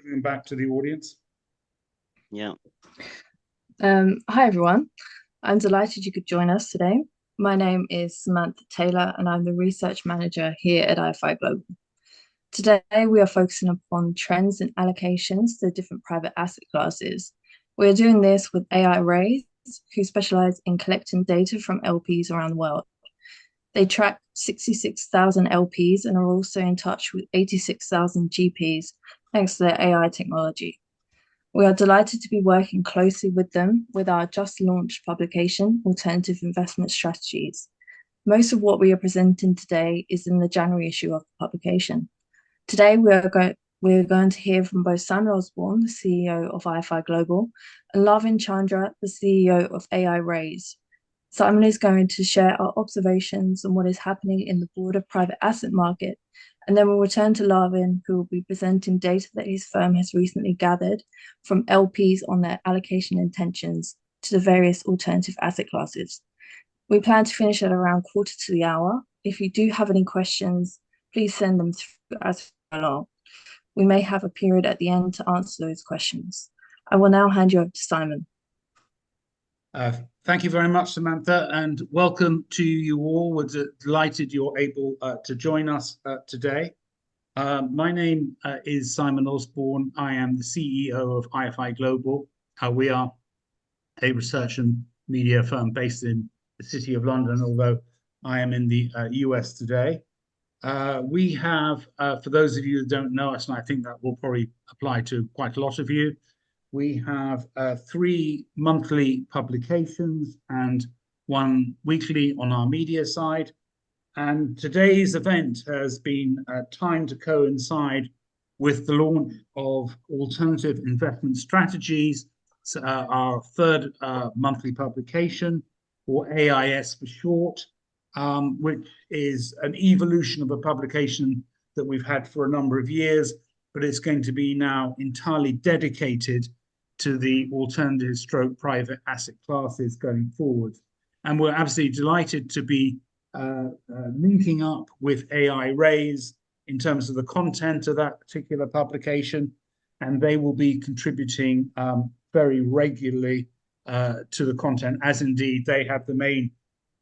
bringing them back to the audience. Yeah. Hi, everyone. I'm delighted you could join us today. My name is Samantha Taylor, and I'm the research manager here at iFi Global. Today, we are focusing upon trends and allocations to different private asset classes. We are doing this with aiRaiz, who specialize in collecting data from LPs around the world. They track 66,000 LPs and are also in touch with 86,000 GPs thanks to their AI technology. We are delighted to be working closely with them with our just launched publication, Alternative Investment Strategies. Most of what we are presenting today is in the January issue of the publication. Today, we're going to hear from both Simon Osborne, the CEO of iFi Global, and Lawin Chandra, the CEO of aiRaiz. Simon is going to share our observations on what is happening in the broader private asset market, and then we'll return to Lawin, who will be presenting data that his firm has recently gathered from LPs on their allocation intentions to the various alternative asset classes. We plan to finish at around 1:45. If you do have any questions, please send them through as well. We may have a period at the end to answer those questions. I will now hand you over to Simon. Thank you very much, Samantha, and welcome to you all. We're delighted you're able to join us today. My name is Simon Osborne. I am the CEO of iFi Global. We are a research and media firm based in the City of London, although I am in the US today. We have, for those of you who don't know us, and I think that will probably apply to quite a lot of you, we have 3 monthly publications and 1 weekly on our media side. And today's event has been timed to coincide with the launch of Alternative Investment Strategies, our 3rd monthly publication, or AIS for short, which is an evolution of a publication that we've had for a number of years, but it's going to be now entirely dedicated to the alternative stroke private asset classes going forward. And we're absolutely delighted to be linking up with aiRaiz in terms of the content of that particular publication, and they will be contributing very regularly to the content, as indeed they have the main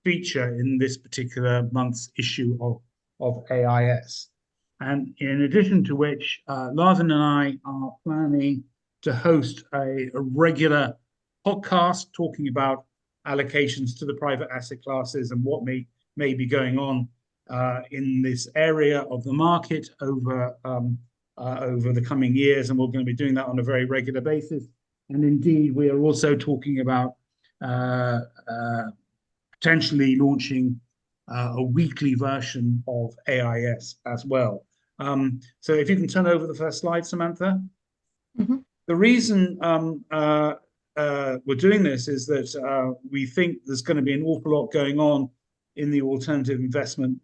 feature in this particular month's issue of AIS. And in addition to which, Lawin and I are planning to host a regular podcast talking about allocations to the private asset classes and what may be going on in this area of the market over the coming years. And we're going to be doing that on a very regular basis. And indeed, we are also talking about potentially launching a weekly version of AIS as well. So if you can turn over the first slide, Samantha. Mm-hmm. The reason we're doing this is that we think there's going to be an awful lot going on in the alternative investment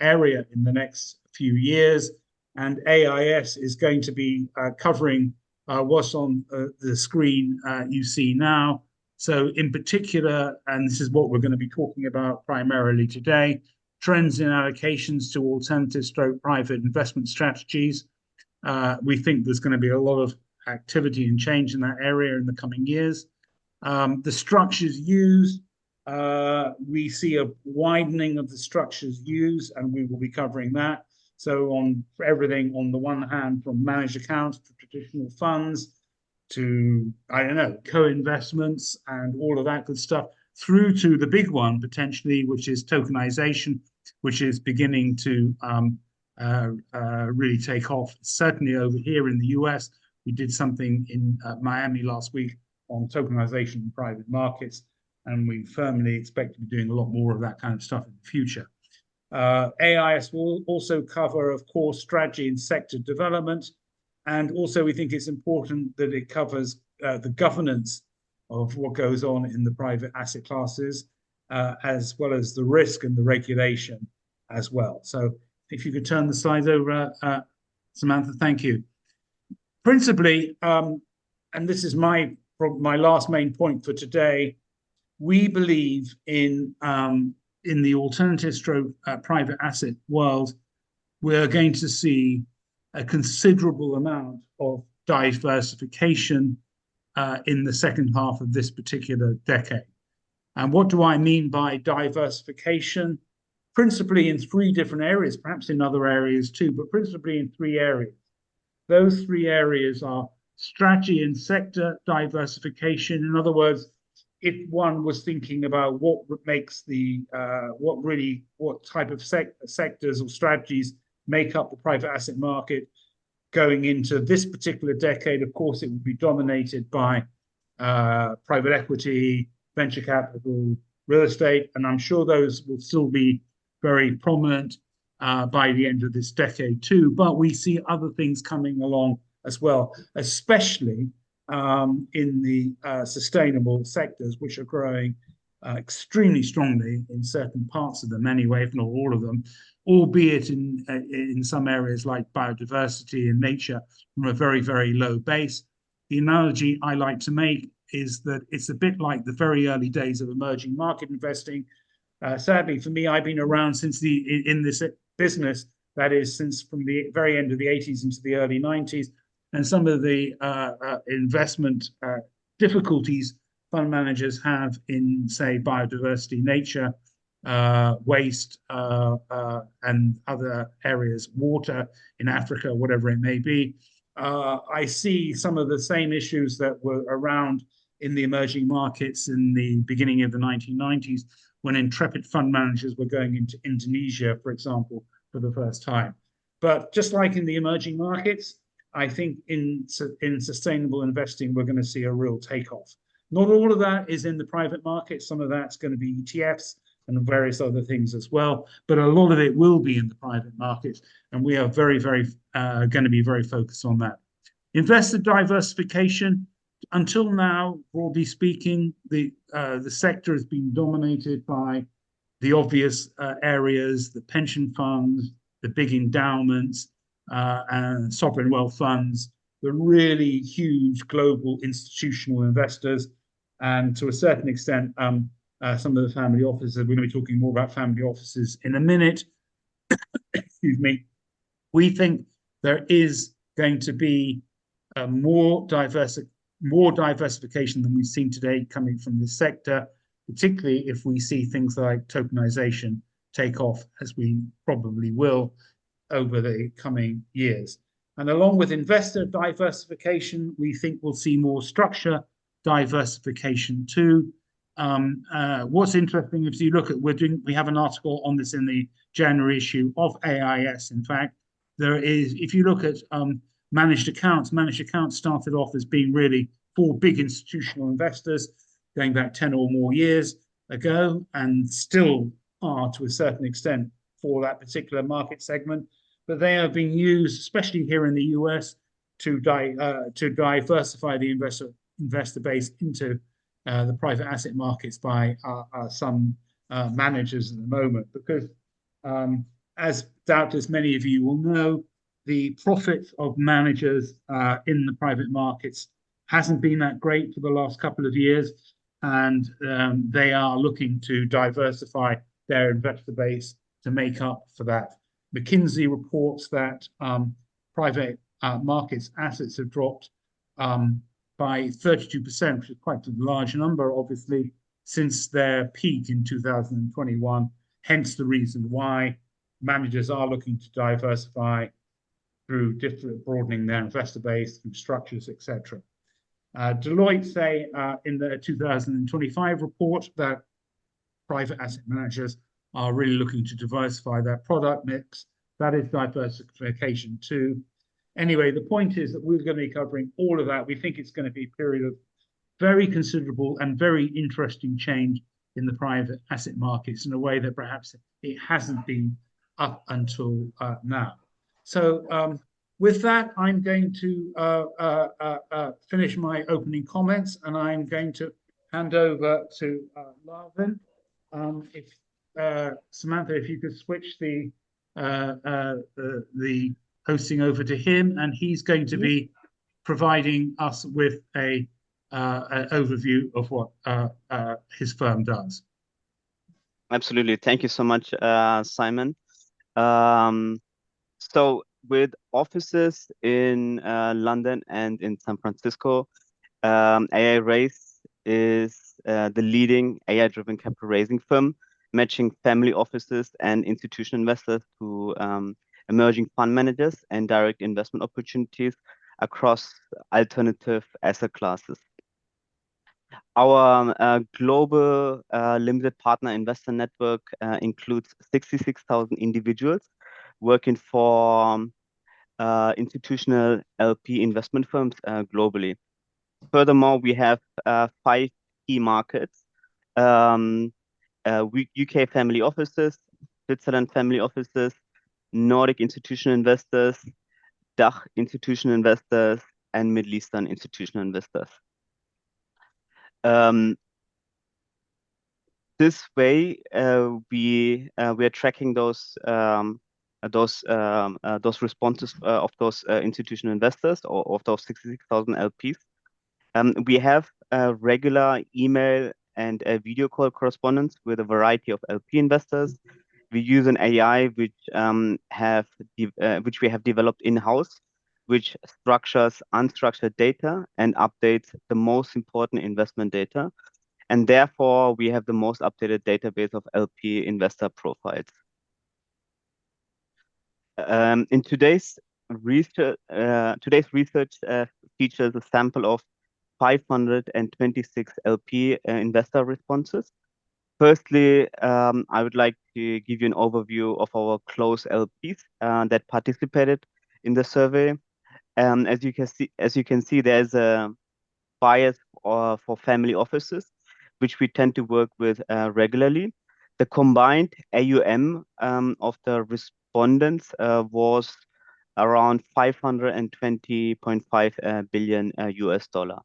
area in the next few years, and AIS is going to be covering what's on the screen you see now. So in particular, and this is what we're going to be talking about primarily today, trends in allocations to alternative stroke private investment strategies. We think there's going to be a lot of activity and change in that area in the coming years. The structures used, we see a widening of the structures used, and we will be covering that. So on everything on the one hand, from managed accounts to traditional funds to, I don't know, co-investments and all of that good stuff, through to the big one potentially, which is tokenization, which is beginning to really take off. Certainly over here in the US, we did something in Miami last week on tokenization in private markets, and we firmly expect to be doing a lot more of that kind of stuff in the future. AIS will also cover, of course, strategy and sector development. And also we think it's important that it covers the governance of what goes on in the private asset classes, as well as the risk and the regulation as well. So if you could turn the slides over, Samantha, thank you. Principally, and this is my last main point for today, we believe in the alternative stroke private asset world, we're going to see a considerable amount of diversification in the second half of this particular decade. And what do I mean by diversification? Principally in three different areas, perhaps in other areas too, but principally in three areas. Those three areas are strategy and sector diversification. In other words, if one was thinking about what makes what type of sectors or strategies make up the private asset market going into this particular decade, of course, it would be dominated by private equity, venture capital, real estate, and I'm sure those will still be very prominent by the end of this decade too. But we see other things coming along as well, especially in the sustainable sectors, which are growing extremely strongly in certain parts of them anyway, if not all of them, albeit in some areas like biodiversity and nature from a very, very low base. The analogy I like to make is that it's a bit like the very early days of emerging market investing. Sadly, for me, I've been around since in this business, that is, since from the very end of the 80s into the early 90s, and some of the investment difficulties fund managers have in, say, biodiversity, nature, waste, and other areas, water in Africa, whatever it may be. I see some of the same issues that were around in the emerging markets in the beginning of the 1990s, when intrepid fund managers were going into Indonesia, for example, for the first time. But just like in the emerging markets, I think in sustainable investing, we're going to see a real takeoff. Not all of that is in the private market. Some of that's going to be ETFs and various other things as well. But a lot of it will be in the private markets. And we are very, very going to be very focused on that. Investor diversification. Until now, broadly speaking, the sector has been dominated by the obvious areas, the pension funds, the big endowments, and sovereign wealth funds, the really huge global institutional investors, and to a certain extent, some of the family offices. We're going to be talking more about family offices in a minute. Excuse me. We think there is going to be more diversification than we've seen today coming from this sector, particularly if we see things like tokenization take off, as we probably will over the coming years. And along with investor diversification, we think we'll see more structure diversification too. What's interesting, if you look at, we have an article on this in the January issue of AIS. In fact, there is, if you look at managed accounts started off as being really for big institutional investors going back 10 or more years ago, and still are to a certain extent for that particular market segment. But they are being used, especially here in the US, to diversify the investor base into the private asset markets by some managers at the moment. Because as doubtless many of you will know, the profits of managers in the private markets hasn't been that great for the last couple of years, and they are looking to diversify their investor base to make up for that. McKinsey reports that private markets assets have dropped by 32%, which is quite a large number, obviously, since their peak in 2021. Hence the reason why managers are looking to diversify through different broadening their investor base, through structures, etc. Deloitte say in the 2025 report that private asset managers are really looking to diversify their product mix. That is diversification too. Anyway, the point is that we're going to be covering all of that. We think it's going to be a period of very considerable and very interesting change in the private asset markets in a way that perhaps it hasn't been up until now. So with that, I'm going to finish my opening comments, and I'm going to hand over to Lawin. Samantha, if you could switch the hosting over to him, and he's going to be providing us with an overview of what his firm does. Absolutely. Thank you so much, Simon. So with offices in London and in San Francisco. aiRaiz is the leading AI-driven capital raising firm, matching family offices and institutional investors to emerging fund managers and direct investment opportunities across alternative asset classes. Our global limited partner investor network includes 66,000 individuals working for institutional LP investment firms globally. Furthermore, we have 5 key markets: UK family offices, Switzerland family offices, Nordic institutional investors, DACH institutional investors, and Middle Eastern institutional investors. This way, we are tracking those responses of those institutional investors or of those 66,000 LPs. We have a regular email and a video call correspondence with a variety of LP investors. We use an AI which we have developed in-house, which structures unstructured data and updates the most important investment data. And therefore, we have the most updated database of LP investor profiles. In today's research features a sample of 526 LP investor responses. Firstly, I would like to give you an overview of our close LPs that participated in the survey. As you can see, there's a bias for family offices, which we tend to work with regularly. The combined AUM of the respondents was around 520.5 billion US dollar.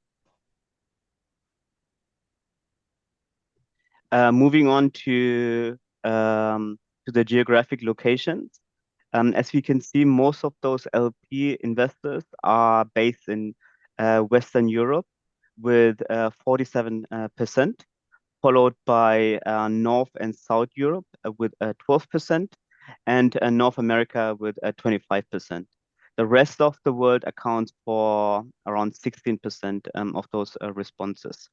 Moving on to the geographic locations. As we can see, most of those LP investors are based in Western Europe with 47%, followed by North and South Europe with 12%, and North America with 25%. The rest of the world accounts for around 16% of those responses.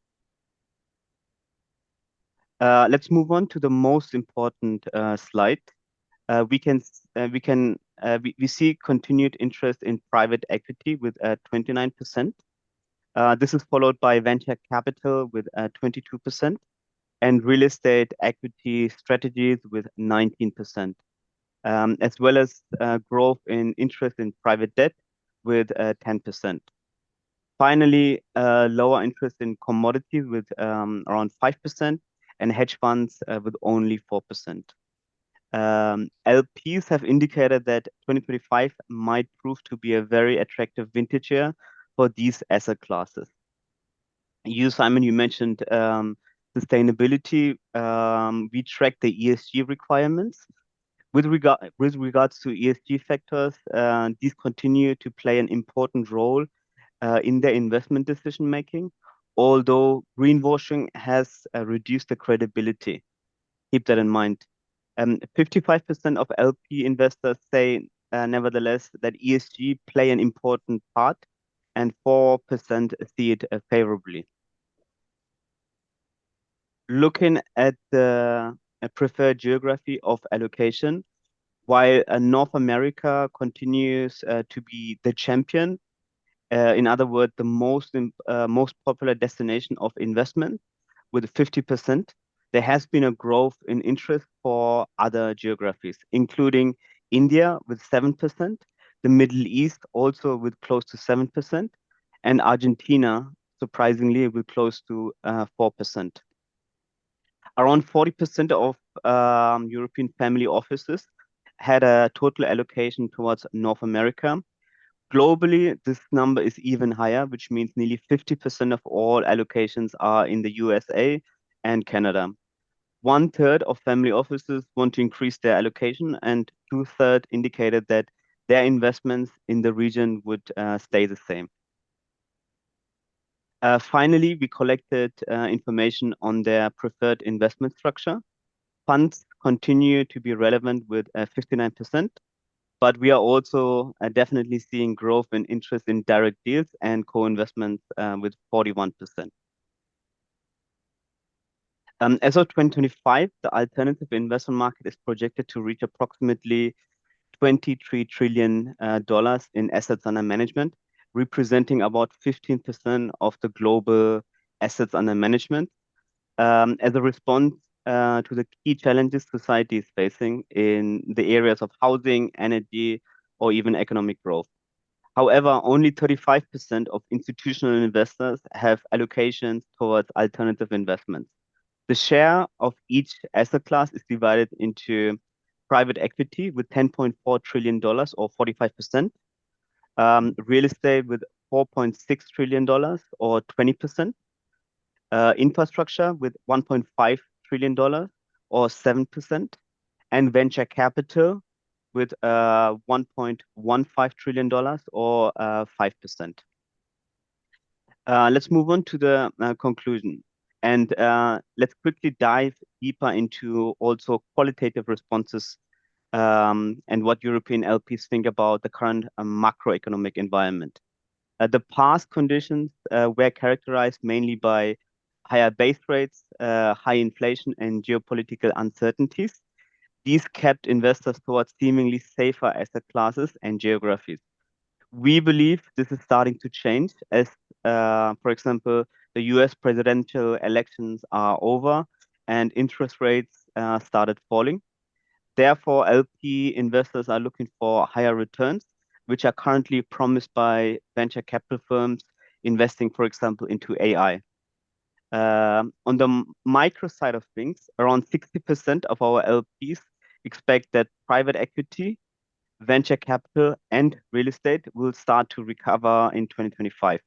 Let's move on to the most important slide. We see continued interest in private equity with 29%. This is followed by venture capital with 22%, and real estate equity strategies with 19%, as well as growth in interest in private debt with 10%. Finally, lower interest in commodities with around 5%, and hedge funds with only 4%. LPs have indicated that 2025 might prove to be a very attractive vintage year for these asset classes. Simon, you mentioned sustainability. We track the ESG requirements. With regards to ESG factors, these continue to play an important role in their investment decision making, although greenwashing has reduced the credibility. Keep that in mind. 55% of LP investors say, nevertheless, that ESG play an important part, and 4% see it favorably. Looking at the preferred geography of allocation, while North America continues to be the champion, in other words, the most popular destination of investment with 50%, there has been a growth in interest for other geographies, including India with 7%, the Middle East also with close to 7%, and Argentina, surprisingly, with close to 4%. Around 40% of European family offices had a total allocation towards North America. Globally, this number is even higher, which means nearly 50% of all allocations are in the USA and Canada. 1/3 of family offices want to increase their allocation, and 2/3 indicated that their investments in the region would stay the same. Finally, we collected information on their preferred investment structure. Funds continue to be relevant with 59%. but we are also definitely seeing growth in interest in direct deals and co-investments with 41%. As of 2025, the alternative investment market is projected to reach approximately $23 trillion in assets under management, representing about 15% of the global assets under management, as a response to the key challenges society is facing in the areas of housing, energy, or even economic growth. However, only 35% of institutional investors have allocations towards alternative investments. The share of each asset class is divided into private equity with $10.4 trillion or 45%, real estate with $4.6 trillion or 20%, infrastructure with $1.5 trillion or 7%, and venture capital with $1.15 trillion or 5%. Let's move on to the conclusion. And let's quickly dive deeper into also qualitative responses and what European LPs think about the current macroeconomic environment. The past conditions were characterized mainly by higher base rates, high inflation, and geopolitical uncertainties. These kept investors towards seemingly safer asset classes and geographies. We believe this is starting to change as, for example, the US presidential elections are over and interest rates started falling. Therefore, LP investors are looking for higher returns, which are currently promised by venture capital firms investing, for example, into AI. On the micro side of things, around 60% of our LPs expect that private equity, venture capital, and real estate will start to recover in 2025.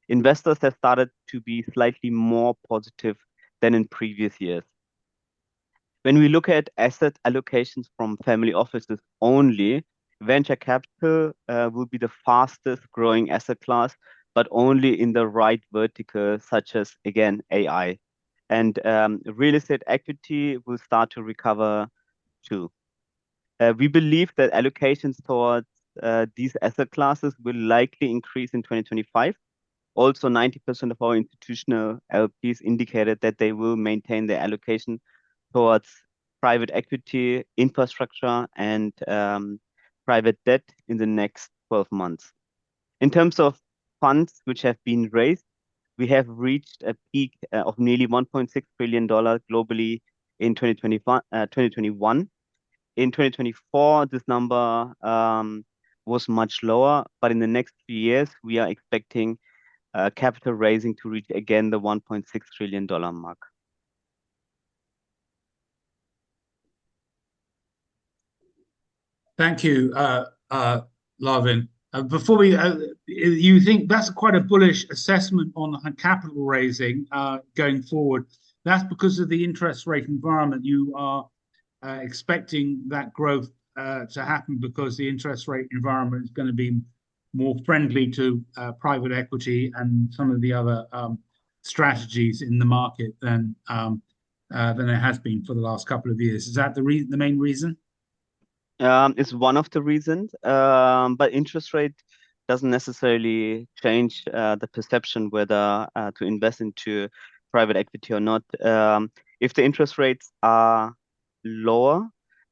Investors have started to be slightly more positive than in previous years. When we look at asset allocations from family offices only, venture capital will be the fastest growing asset class, but only in the right vertical, such as, again, AI. And real estate equity will start to recover too. We believe that allocations towards these asset classes will likely increase in 2025. Also, 90% of our institutional LPs indicated that they will maintain their allocation towards private equity, infrastructure, and private debt in the next 12 months. In terms of funds which have been raised, we have reached a peak of nearly $1.6 billion globally in 2021. In 2024, this number was much lower, but in the next few years, we are expecting capital raising to reach again the $1.6 trillion mark. Thank you, Lawin. Before we, you think that's quite a bullish assessment on capital raising going forward. That's because of the interest rate environment. You are expecting that growth to happen because the interest rate environment is going to be more friendly to private equity and some of the other strategies in the market than it has been for the last couple of years. Is that the main reason? It's one of the reasons, but interest rate doesn't necessarily change the perception whether to invest into private equity or not. If the interest rates are lower,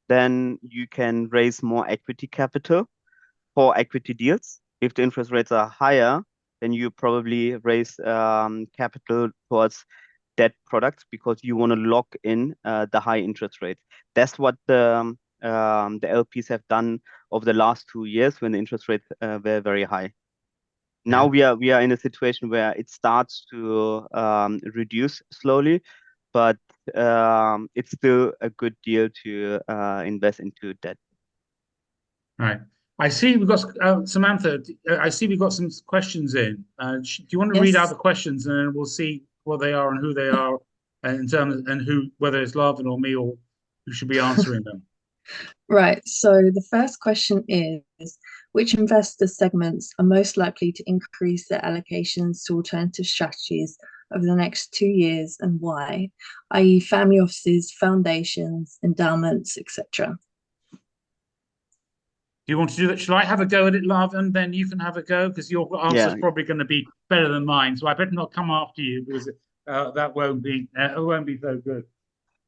then you can raise more equity capital for equity deals. If the interest rates are higher, then you probably raise capital towards debt products because you want to lock in the high interest rate. That's what the LPs have done over the last 2 years when the interest rates were very high. Now we are in a situation where it starts to reduce slowly, but it's still a good deal to invest into debt. Right. I see we've got Samantha. I see we've got some questions in. Do you want to read out the questions, and then we'll see what they are and who they are, in terms and whether it's Lawin or me or who should be answering them. Right. So the first question is, which investor segments are most likely to increase their allocations to alternative strategies over the next 2 years and why, i.e. family offices, foundations, endowments, etc.? you want to do that? Shall I have a go at it, Love, and then you can have a go because your answer is Yeah. probably going to be better than mine. So I better not come after you because that won't be so good.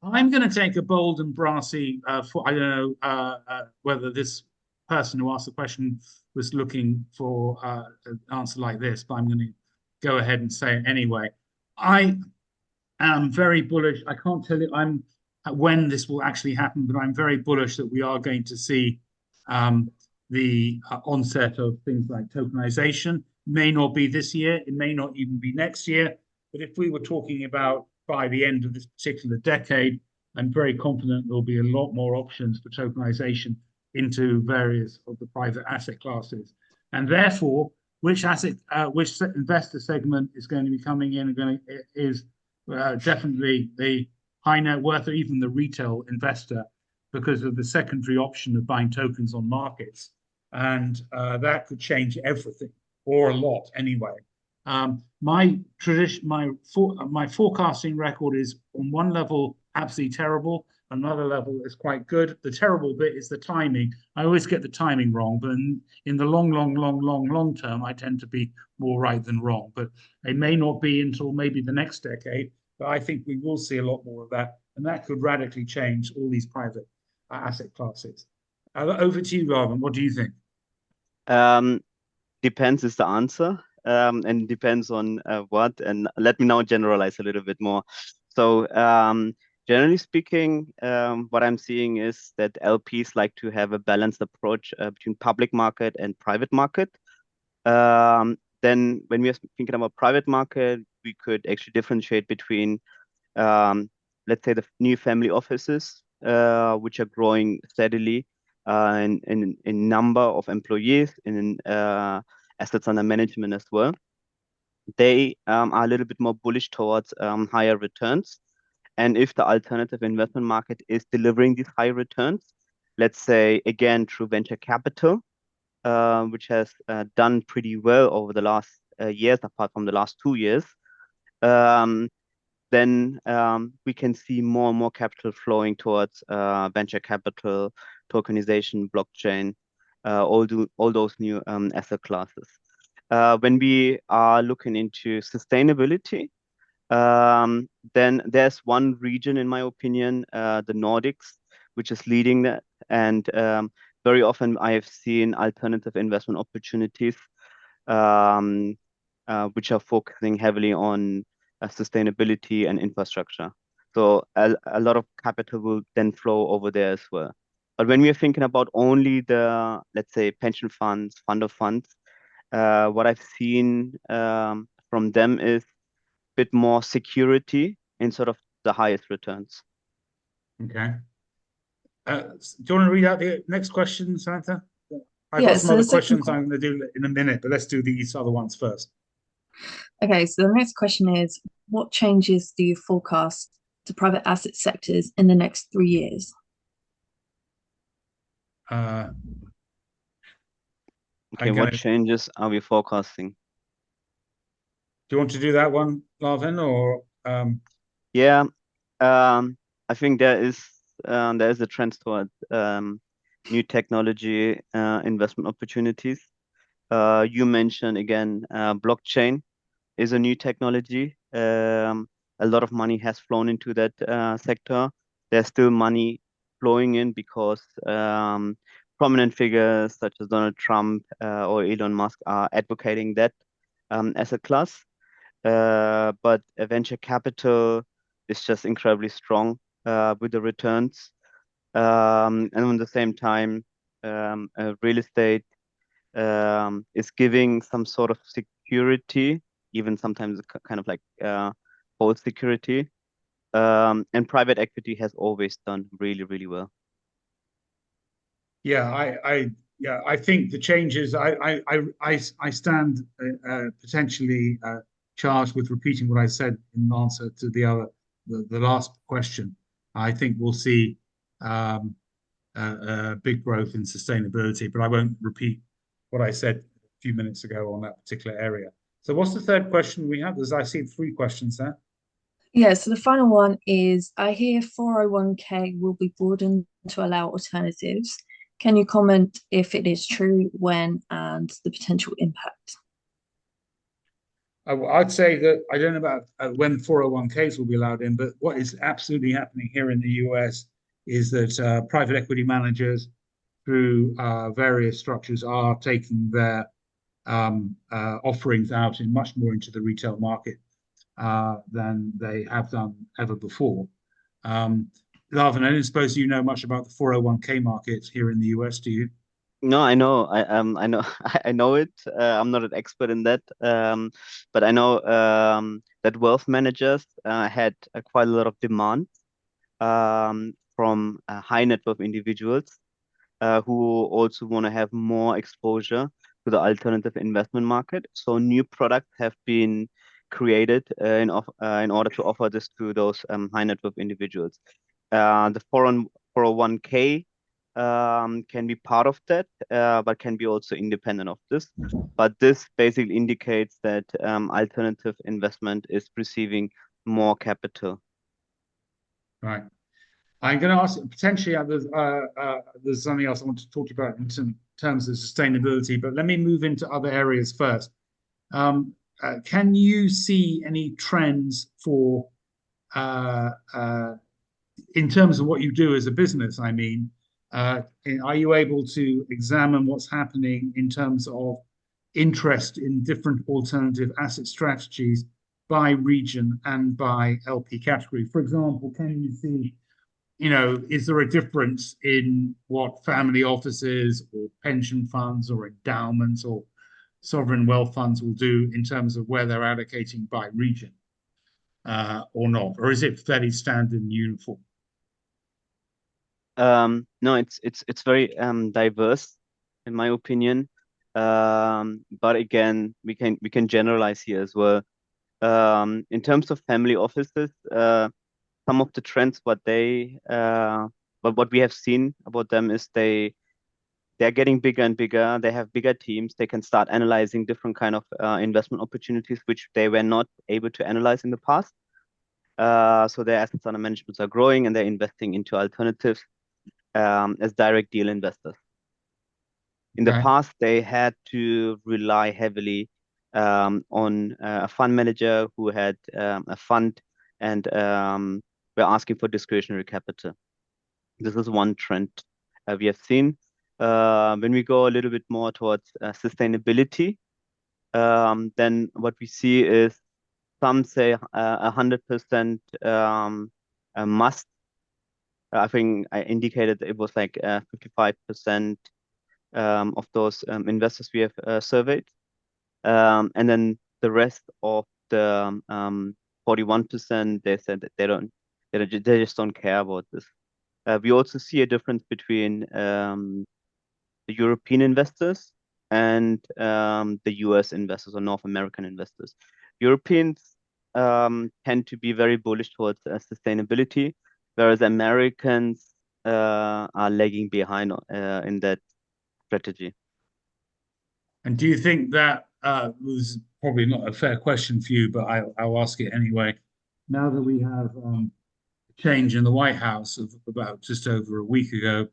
I'm going to take a bold and brassy. I don't know whether this person who asked the question was looking for an answer like this, but I'm going to go ahead and say it anyway. I am very bullish. I can't tell you when this will actually happen, but I'm very bullish that we are going to see the onset of things like tokenization. May not be this year, it may not even be next year, but if we were talking about by the end of this particular decade, I'm very confident there'll be a lot more options for tokenization into various of the private asset classes, and therefore, which investor segment is going to be coming in and is definitely the high net worth or even the retail investor because of the secondary option of buying tokens on markets. And that could change everything or a lot anyway. My forecasting record is on one level absolutely terrible, another level is quite good. The terrible bit is the timing. I always get the timing wrong, but in the long term, I tend to be more right than wrong. But it may not be until maybe the next decade, but I think we will see a lot more of that, and that could radically change all these private asset classes. Over to you, Lawin. What do you think? Depends is the answer, and depends on what. And let me now generalize a little bit more. So generally speaking, what I'm seeing is that LPs like to have a balanced approach between public market and private market. Then when we are thinking about private market, we could actually differentiate between, let's say, the new family offices, which are growing steadily in number of employees, in assets under management as well. They are a little bit more bullish towards higher returns. And if the alternative investment market is delivering these high returns, let's say, again, through venture capital, which has done pretty well over the last years, apart from the last 2 years, then we can see more and more capital flowing towards venture capital, tokenization, blockchain, all those new asset classes. When we are looking into sustainability, then there's one region, in my opinion, the Nordics, which is leading that. And very often I have seen alternative investment opportunities, which are focusing heavily on sustainability and infrastructure. So a lot of capital will then flow over there as well. But when we are thinking about only the, let's say, pension funds, fund of funds, what I've seen from them is a bit more security in sort of the highest returns. Okay. Do you want to read out the next question, Samantha? I've Yeah, got some other questions I'm going to do in a minute, but let's do these other ones first. Okay, so the next question is, what changes do you forecast to private asset sectors in the next 3 years? Okay, what changes are we forecasting? Do you want to do that one, Lawin, or? Yeah, I think there is a trend toward new technology investment opportunities. You mentioned again, blockchain is a new technology. A lot of money has flown into that sector. There's still money flowing in because prominent figures such as Donald Trump or Elon Musk are advocating that as a class. But venture capital is just incredibly strong with the returns. And at the same time, real estate is giving some sort of security, even sometimes kind of like false security. And private equity has always done really, really well. Yeah, I think the changes. I stand potentially charged with repeating what I said in answer to the last question. I think we'll see big growth in sustainability, but I won't repeat what I said a few minutes ago on that particular area. So what's the third question we have? I see 3 questions there. Yeah, so the final one is, I hear 401k will be broadened to allow alternatives. Can you comment if it is true, when, and the potential impact? I'd say that I don't know about when 401ks will be allowed in, but what is absolutely happening here in the US is that private equity managers, through various structures, are taking their offerings out in much more into the retail market than they have done ever before. Lawin, I don't suppose you know much about the 401k market here in the US, do you? No, I know. I know. I know it. I'm not an expert in that, but I know that wealth managers had quite a lot of demand from high net worth individuals who also want to have more exposure to the alternative investment market. So new products have been created in order to offer this to those high net worth individuals. The 401k can be part of that, but can be also independent of this. But this basically indicates that alternative investment is receiving more capital. Right. I'm going to ask potentially there's something else I want to talk about in terms of sustainability, but let me move into other areas first. Can you see any trends for in terms of what you do as a business? I mean, are you able to examine what's happening in terms of interest in different alternative asset strategies by region and by LP category? For example, can you see, is there a difference in what family offices or pension funds or endowments or sovereign wealth funds will do in terms of where they're allocating by region or not? Or is it fairly standard and uniform? No, it's very diverse in my opinion. But again, we can generalize here as well. In terms of family offices, some of the trends what we have seen about them is they're getting bigger and bigger. They have bigger teams. They can start analyzing different kind of investment opportunities which they were not able to analyze in the past. So their assets under management are growing and they're investing into alternatives as direct deal investors. In the past, they had to rely heavily on a fund manager who had a fund and were asking for discretionary capital. This is one trend we have seen. When we go a little bit more towards sustainability, then what we see is some say 100% a must. I think I indicated it was like 55% of those investors we have surveyed. And then the rest of the 41%, they said that they just don't care about this. We also see a difference between the European investors and the US investors or North American investors. Europeans tend to be very bullish towards sustainability, whereas Americans are lagging behind in that strategy. And do you think that was probably not a fair question for you, but I'll ask it anyway. Now that we have a change in the White House of about just over a week ago,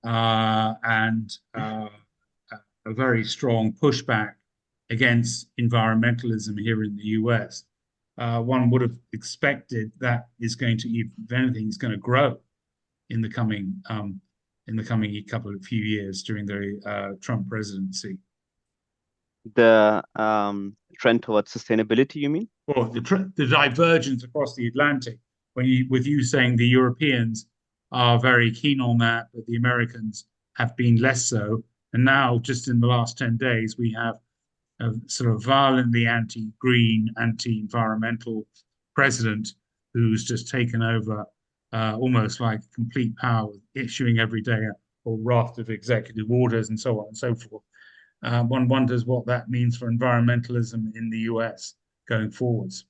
and a very strong pushback against environmentalism here in the US, one would have expected that is going to, if anything, is going to grow in the coming couple of few years during the Trump presidency. The trend towards sustainability, you mean? Or the divergence across the Atlantic, with you saying the Europeans are very keen on that, but the Americans have been less so. And now, just in the last 10 days, we have a sort of violently anti-green, anti-environmental president who's just taken over almost like complete power, issuing every day a whole raft of executive orders and so on and so forth. One wonders what that means for environmentalism in the US going forwards.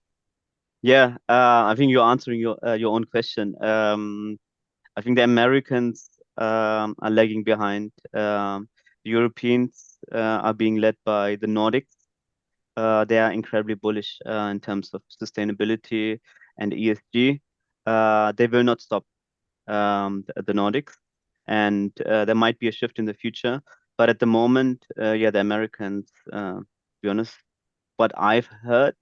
Yeah, I think you're answering your own question. I think the Americans are lagging behind. The Europeans are being led by the Nordics. They are incredibly bullish in terms of sustainability and ESG. They will not stop the Nordics. and there might be a shift in the future. But at the moment, yeah, the Americans, to be honest, what I've heard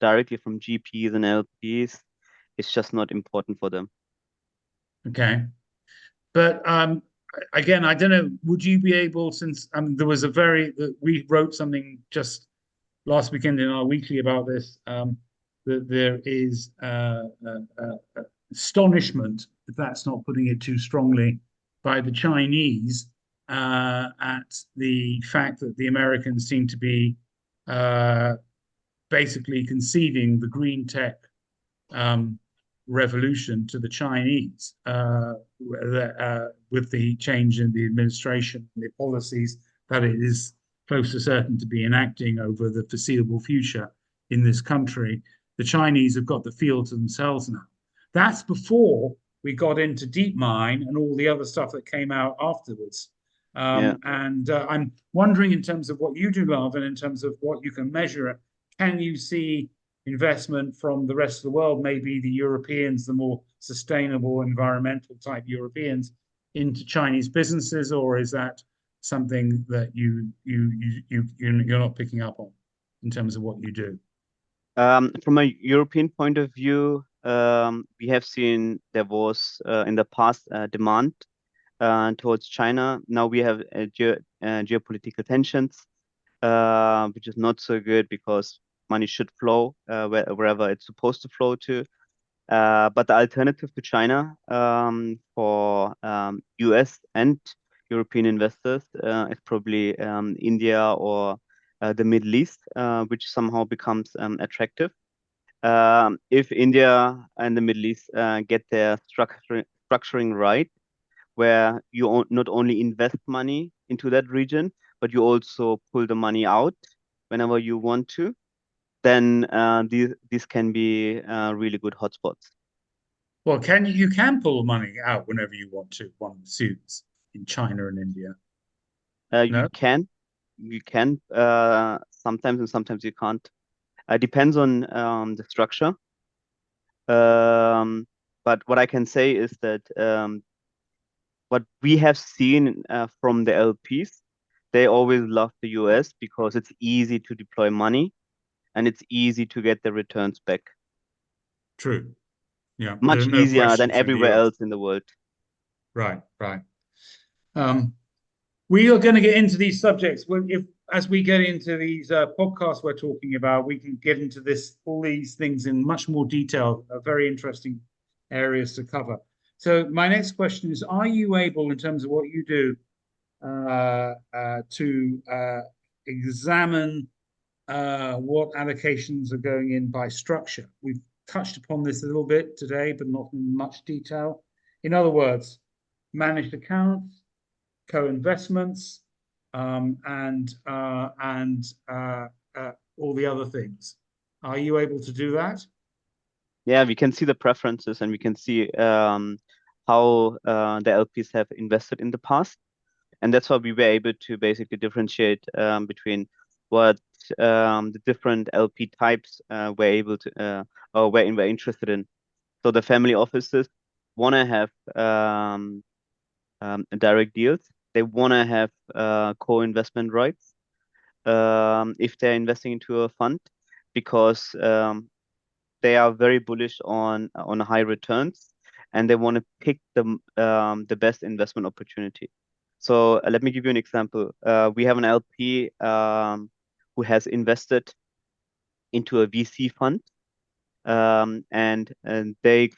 directly from GPs and LPs, it's just not important for them. Okay. But again, I don't know, would you be able, since there was we wrote something just last weekend in our weekly about this, that there is astonishment, if that's not putting it too strongly, by the Chinese at the fact that the Americans seem to be basically conceding the green tech revolution to the Chinese with the change in the administration, the policies that it is close to certain to be enacting over the foreseeable future in this country. The Chinese have got the field to themselves now. That's before we got into DeepMind and all the other stuff that came out afterwards. And I'm wondering, in terms of what you do, Lawin, in terms of what you can measure, can you see investment from the rest of the world, maybe the Europeans, the more sustainable environmental type Europeans, into Chinese businesses, or is that something that you're not picking up on in terms of what you do? From a European point of view, we have seen there was in the past demand towards China. Now we have geopolitical tensions, which is not so good because money should flow wherever it's supposed to flow to. But the alternative to China for US and European investors is probably India or the Middle East, which somehow becomes attractive. If India and the Middle East get their structuring right, where you not only invest money into that region, but you also pull the money out whenever you want to, then these can be really good hotspots. Well, you can pull money out whenever you want to, one suits in China and India. You can sometimes, and sometimes you can't. Depends on the structure. But what I can say is that what we have seen from the LPs, they always love the US because it's easy to deploy money and it's easy to get the returns back. True. Yeah. Much easier than everywhere else in the world. Right, right. We are going to get into these subjects. As we get into these podcasts we're talking about, we can get into all these things in much more detail. Very interesting areas to cover. So my next question is: are you able, in terms of what you do, to examine what allocations are going in by structure? We've touched upon this a little bit today, but not in much detail. In other words, managed accounts, co-investments, and all the other things. Are you able to do that? Yeah, we can see the preferences and we can see how the LPs have invested in the past. And that's why we were able to basically differentiate between what the different LP types were able to or were interested in. So the family offices want to have direct deals. They want to have co-investment rights if they're investing into a fund, because they are very bullish on high returns and they want to pick the best investment opportunity. So let me give you an example. We have an LP who has invested into a VC fund, and they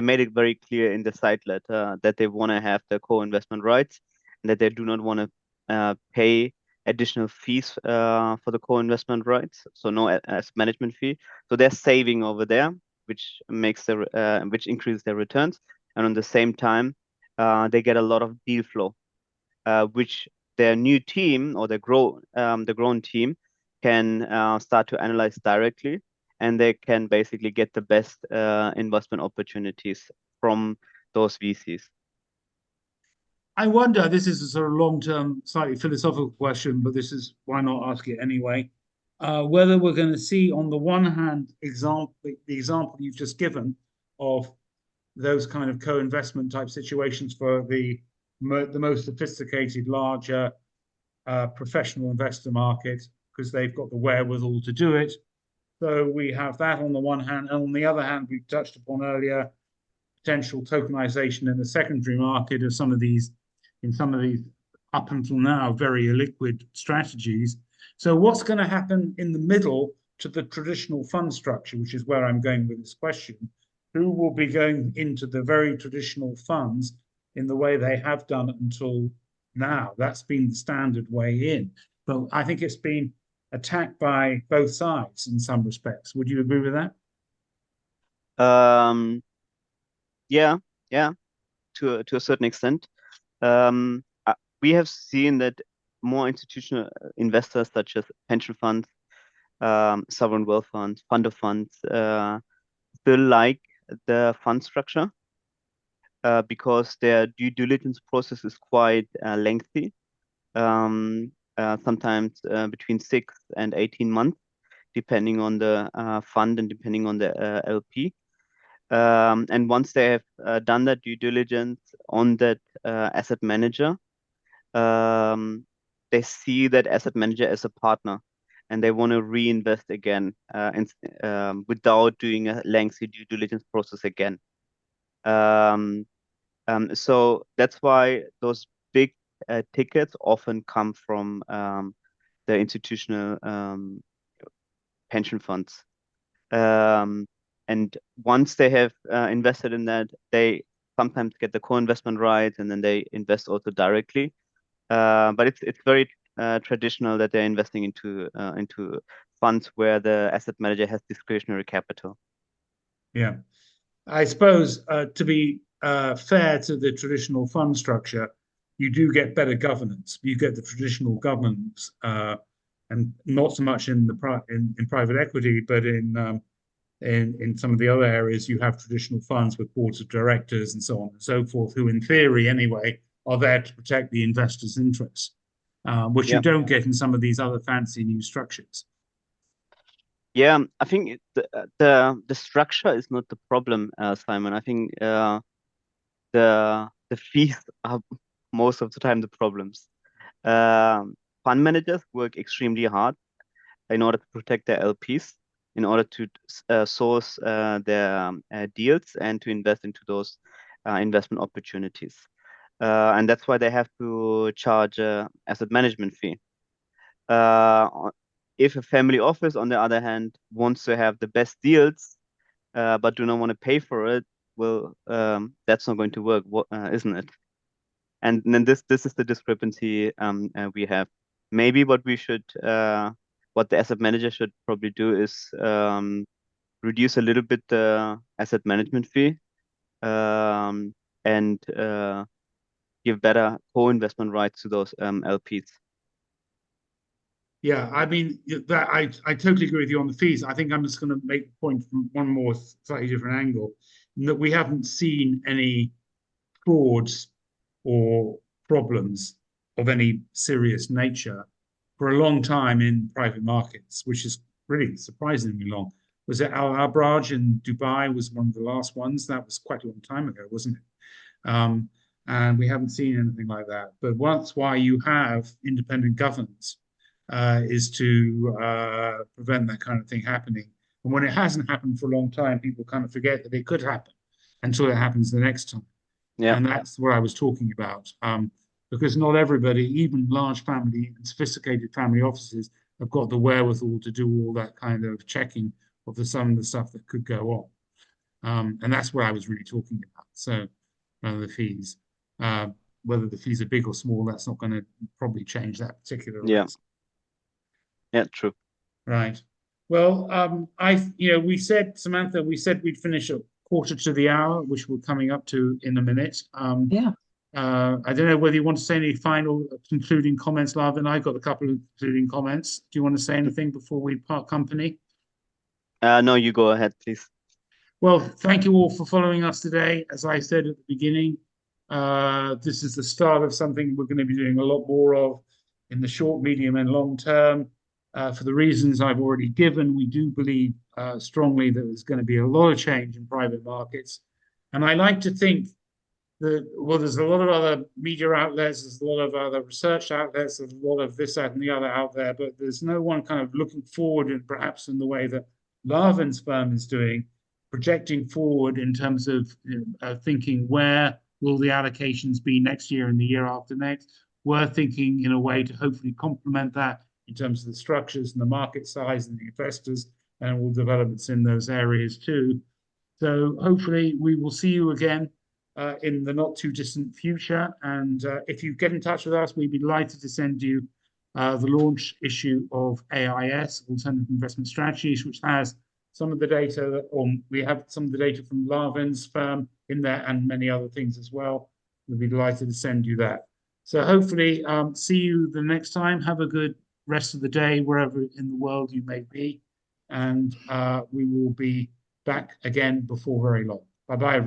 made it very clear in the side letter that they want to have the co-investment rights and that they do not want to pay additional fees for the co-investment rights, so no as management fee. So they're saving over there, which increases their returns, and on the same time, they get a lot of deal flow, which their new team or the grown team can start to analyze directly, and they can basically get the best investment opportunities from those VCs. I wonder, this is a sort of long-term, slightly philosophical question, but why not ask it anyway, whether we're going to see, on the one hand, the example you've just given of those kind of co-investment type situations for the the most sophisticated, larger professional investor market because they've got the wherewithal to do it. So we have that on the one hand, and on the other hand, we touched upon earlier potential tokenization in the secondary market of some of these up until now very illiquid strategies. So what's going to happen in the middle to the traditional fund structure, which is where I'm going with this question? Who will be going into the very traditional funds in the way they have done until now? That's been the standard way in. But I think it's been attacked by both sides in some respects. Would you agree with that? Yeah, to a certain extent. We have seen that more institutional investors, such as pension funds, sovereign wealth funds, fund of funds, still like the fund structure because their due diligence process is quite lengthy, sometimes between 6 and 18 months, depending on the fund and depending on the LP. And once they have done that due diligence on that asset manager, they see that asset manager as a partner, and they want to reinvest again without doing a lengthy due diligence process again. So that's why those big tickets often come from the institutional pension funds. And once they have invested in that, they sometimes get the co-investment rights, and then they invest also directly. But it's very traditional that they're investing into funds where the asset manager has discretionary capital. Yeah, I suppose to be fair to the traditional fund structure, you do get better governance. You get the traditional governance, and not so much in private equity, but in some of the other areas, you have traditional funds with boards of directors and so on and so forth, who, in theory, anyway, are there to protect the investors' interests, which you don't get in some of these other fancy new structures. Yeah, I think the structure is not the problem, Simon. I think the fees are most of the time the problems. Fund managers work extremely hard in order to protect their LPs, in order to source their deals and to invest into those investment opportunities. And that's why they have to charge an asset management fee. If a family office, on the other hand, wants to have the best deals, but do not want to pay for it, well, that's not going to work, isn't it? And then this is the discrepancy we have. Maybe what the asset manager should probably do is reduce a little bit the asset management fee and give better co-investment rights to those LPs. Yeah, I mean, that I totally agree with you on the fees. I think I'm just going to make the point from one more slightly different angle, in that we haven't seen any frauds or problems of any serious nature for a long time in private markets, which is really surprisingly long. Was it aiRaiz in Dubai was one of the last ones? That was quite a long time ago, wasn't it? And we haven't seen anything like that. But that's why you have independent governance, is to prevent that kind of thing happening. And when it hasn't happened for a long time, people kind of forget that it could happen until it happens the next time. Yeah. And that's what I was talking about. Because not everybody, even large family and sophisticated family offices, have got the wherewithal to do all that kind of checking of some of the stuff that could go on. And that's what I was really talking about. So the fees, whether the fees are big or small, that's not going to probably change that particular risk. Yeah, true. Right. Well, we said, Samantha, we'd finish at 1:45, which we're coming up to in a minute. Yeah. I don't know whether you want to say any final concluding comments, Lawin. I got a couple of concluding comments. Do you want to say anything before we part company? No, you go ahead, please. Well, thank you all for following us today. As I said at the beginning, this is the start of something we're going to be doing a lot more of in the short, medium, and long term. For the reasons I've already given, we do believe strongly that there's going to be a lot of change in private markets. And I like to think there's a lot of other media outlets, there's a lot of other research outlets, there's a lot of this, that, and the other out there, but there's no one kind of looking forward, and perhaps in the way that Lawin's firm is doing, projecting forward in terms of thinking where will the allocations be next year and the year after next. We're thinking in a way to hopefully complement that in terms of the structures and the market size and the investors and all developments in those areas too. So hopefully we will see you again in the not too distant future. And if you get in touch with us, we'd be delighted to send you the launch issue of AIS, Alternative Investment Strategies, which has some of the data, we have some of the data from Lawin's firm in there and many other things as well. We'll be delighted to send you that. So hopefully see you the next time. Have a good rest of the day, wherever in the world you may be. And we will be back again before very long. Bye-bye, everybody.